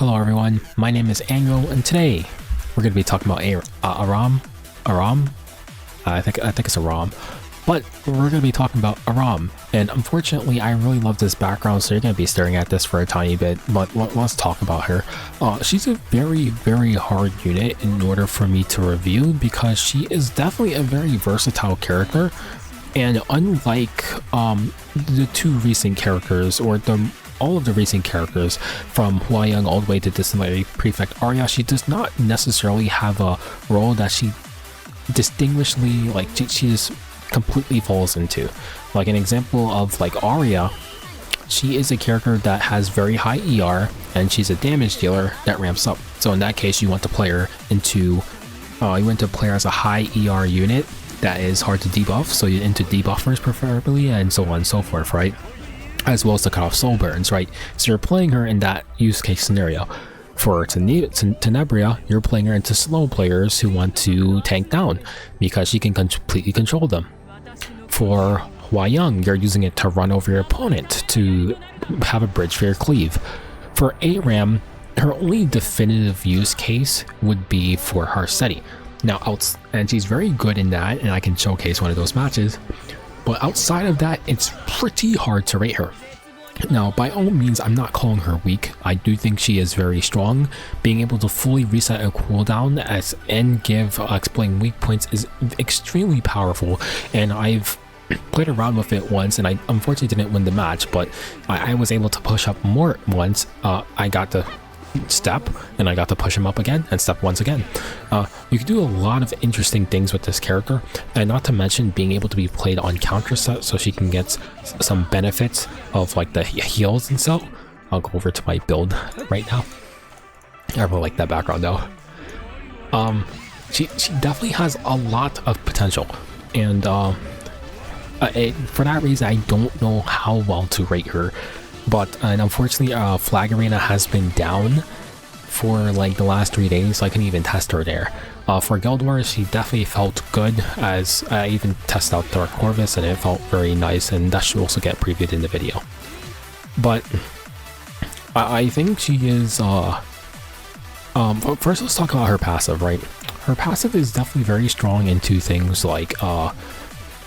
Hello everyone, my name is Annual, and today we're going to be talking about Aram. I think it's Aram, but we're going to be talking about Aram. And unfortunately, I really love this background, so you're going to be staring at this for a tiny bit. But let's talk about her. She's a very hard unit in order for me to review because she is definitely a very versatile character. And unlike the two recent characters, or all of the recent characters from Huayang all the way to Disciplinary Prefect Arya, she does not necessarily have a role that she distinguishedly, like, she just completely falls into. Like an example of like Arya, she is a character that has very high ER and she's a damage dealer that ramps up. So in that case, you want to play her into, as a high ER unit that is hard to debuff, so you're into debuffers preferably, and so on and so forth, right? As well as to cut off soul burns, right? So you're playing her in that use case scenario. For Tenebria, you're playing her into slow players who want to tank down because she can completely control them. For Huayang, you're using it to run over your opponent to have a bridge for your cleave. For Aram, her only definitive use case would be for Harseti. Now, and she's very good in that, and I can showcase one of those matches. But outside of that, it's pretty hard to rate her. Now, by all means, I'm not calling her weak. I do think she is very strong. Being able to fully reset a cooldown and give exploiting weak points is extremely powerful. And I've played around with it once, and I unfortunately didn't win the match, but I was able to push up more once. I got to step, and I got to push him up again and step once again. You can do a lot of interesting things with this character, and not to mention being able to be played on counter set, so she can get some benefits of like the heals and stuff. I'll go over to my build right now. I really like that background though. She definitely has a lot of potential, and for that reason, I don't know how well to rate her. But unfortunately, Flag Arena has been down for like the last 3 days, so I couldn't even test her there. For Guild Wars, she definitely felt good, as I even tested out Dark Corvus and it felt very nice, and that should also get previewed in the video. But I think she is, first let's talk about her passive, right? Her passive is definitely very strong into things like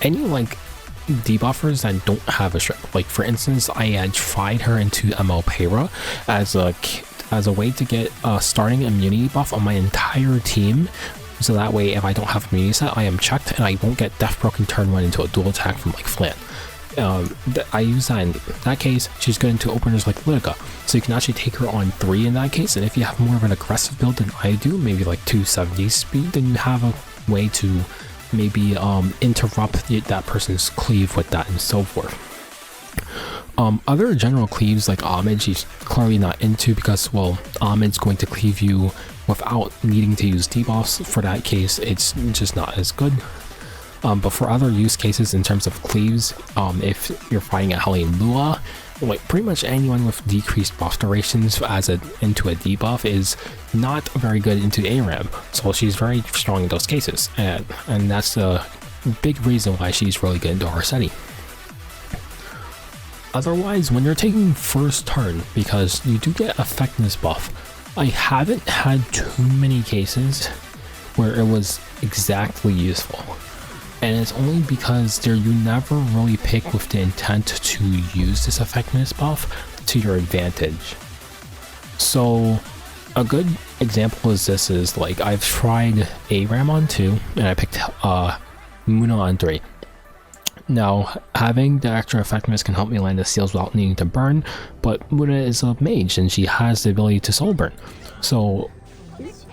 any like debuffers that don't have a strip. Like for instance, I had tried her into ML Pera as a way to get a starting immunity buff on my entire team, so that way if I don't have immunity set, I am checked and I won't get Death Broken turn 1 into a dual attack from like Flan. I use that in that case. She's good into openers like Litica, so you can actually take her on 3 in that case. And if you have more of an aggressive build than I do, maybe like 270 speed, then you have a way to maybe interrupt that person's cleave with that and so forth. Other general cleaves like Homage, she's clearly not into because, well, Homage going to cleave you without needing to use debuffs. For that case, it's just not as good. But for other use cases in terms of cleaves, if you're fighting a Hellion Lua, like pretty much anyone with decreased buff durations into a debuff is not very good into Aram, so she's very strong in those cases, and that's a big reason why she's really good into Harseti. Otherwise, when you're taking first turn, because you do get effectiveness buff, I haven't had too many cases where it was exactly useful. And it's only because you never really pick with the intent to use this effectiveness buff to your advantage. So a good example is this is like I've tried Aram on 2 and I picked Muna on 3. Now having the extra effectiveness can help me land the seals without needing to burn, but Muna is a mage and she has the ability to soul burn. So,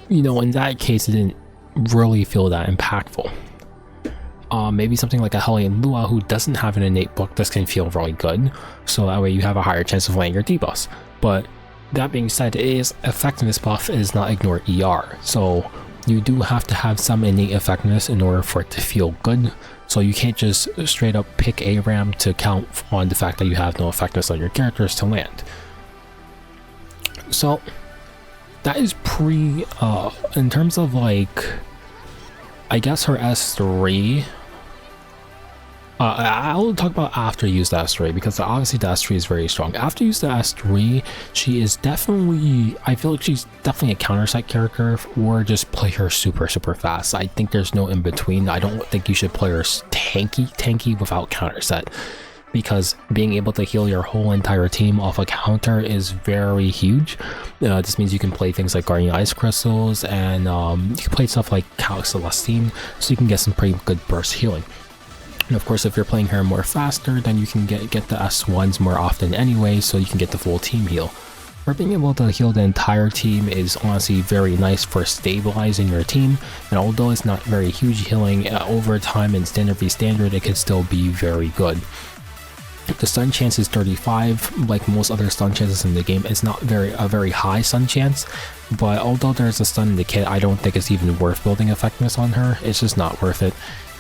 you know, in that case it didn't really feel that impactful. Maybe something like a Hellion Lua who doesn't have an innate book, this can feel really good, so that way you have a higher chance of landing your debuffs. But that being said, effectiveness buff is not ignore ER, so you do have to have some innate effectiveness in order for it to feel good. So you can't just straight up pick Aram to count on the fact that you have no effectiveness on your characters to land. So that is in terms of like, I guess her S3 I'll talk about after you use the S3 because obviously the S3 is very strong. After you use the S3, she is definitely, I feel like she's definitely a counter set character, or just play her super fast. I think there's no in between. I don't think you should play her tanky without counter set, because being able to heal your whole entire team off a counter is very huge. This means you can play things like Guardian Ice Crystals, and you can play stuff like Cal Celestine, so you can get some pretty good burst healing. And of course, if you're playing her more faster, then you can get the S1s more often anyway, so you can get the full team heal. For being able to heal the entire team is honestly very nice for stabilizing your team, and although it's not very huge healing, over time in standard v standard, it can still be very good. The stun chance is 35, like most other stun chances in the game. It's not a very high stun chance, but although there's a stun in the kit, I don't think it's even worth building effectiveness on her. It's just not worth it.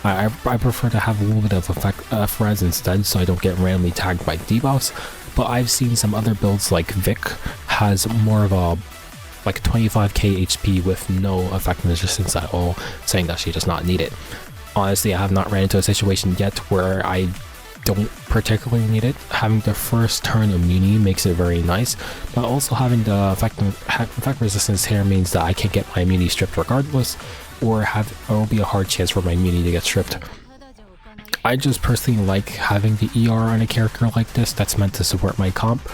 I prefer to have a little bit of effect res instead, so I don't get randomly tagged by debuffs. But I've seen some other builds like Vic has more of a like 25k HP with no effectiveness resistance at all, saying that she does not need it. Honestly, I have not ran into a situation yet where I don't particularly need it. Having the first turn immunity makes it very nice, but also having the effect resistance here means that I can get my immunity stripped regardless, or will be a hard chance for my immunity to get stripped. I just personally like having the ER on a character like this that's meant to support my comp,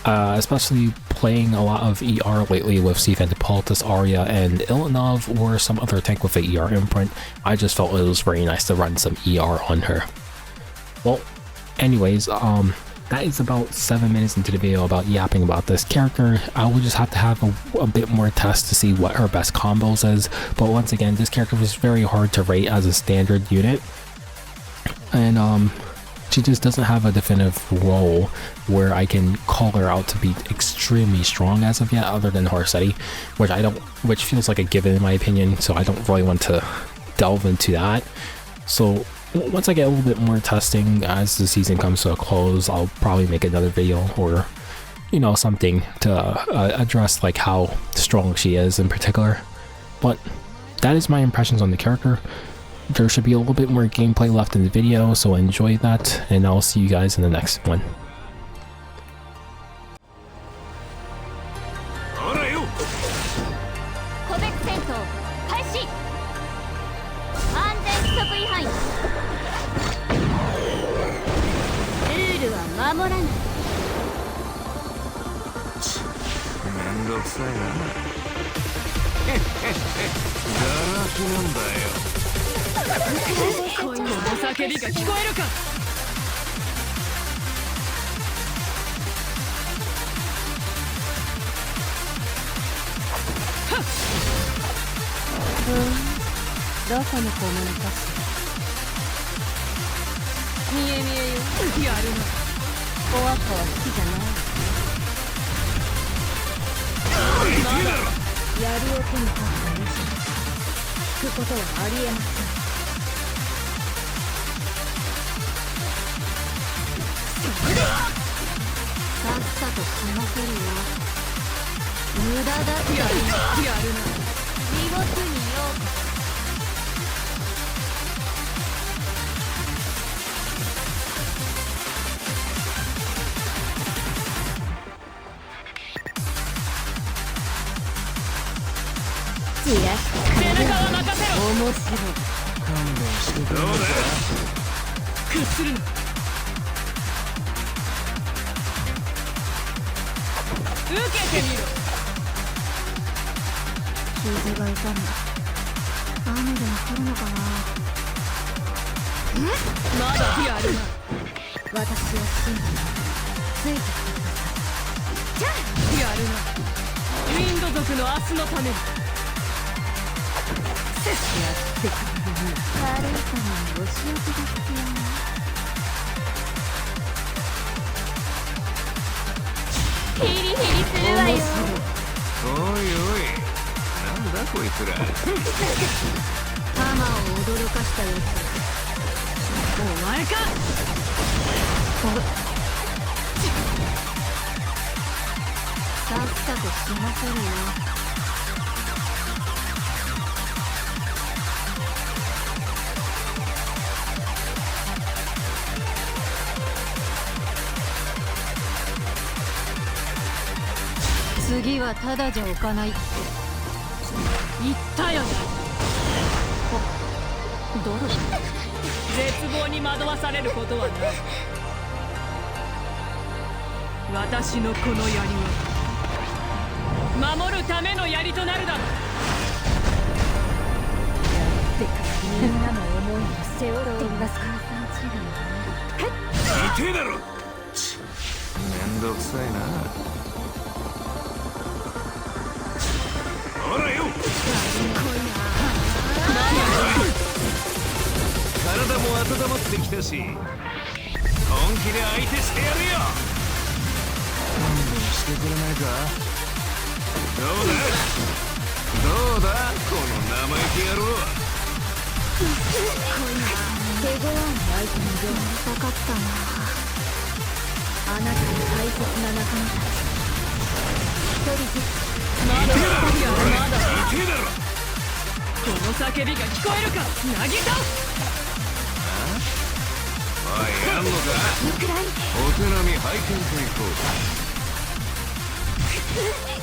especially playing a lot of ER lately with Siphendipolitis, Arya, and Ilanov, or some other tank with a ER imprint. I just felt it was very nice to run some ER on her. Well, anyways, that is about 7 minutes into the video about yapping about this character. I will just have to have a bit more tests to see what her best combos is, but once again, this character was very hard to rate as a standard unit, and she just doesn't have a definitive role where I can call her out to be extremely strong as of yet, other than Horsetti, which feels like a given in my opinion, so I don't really want to delve into that. So once I get a little bit more testing as the season comes to a close, I'll probably make another video, or you know, something to address like how strong she is in particular. But that is my impressions on the character. There should be a little bit more gameplay left in the video, so enjoy that, and I'll see you guys in the next one. 槍はただじゃ置かないって言ったよね。ドロ絶望に惑わされることはない。私のこの槍は守るための槍となるだろう。やってかみんなの思いを背負っていますか。痛えだろ。めんどくさいな。ほらよ。体も温まってきたし、本気で相手してやるよ。勘弁してくれないか。どうだこの生意気野郎。手強い相手にでもしたかったな。あなたの大切な仲間たち一人ずつ。まだ2人はまだ痛えだろ。この叫びが聞こえるか。なぎ倒す。おい、やんのか。お手並み拝見といこう。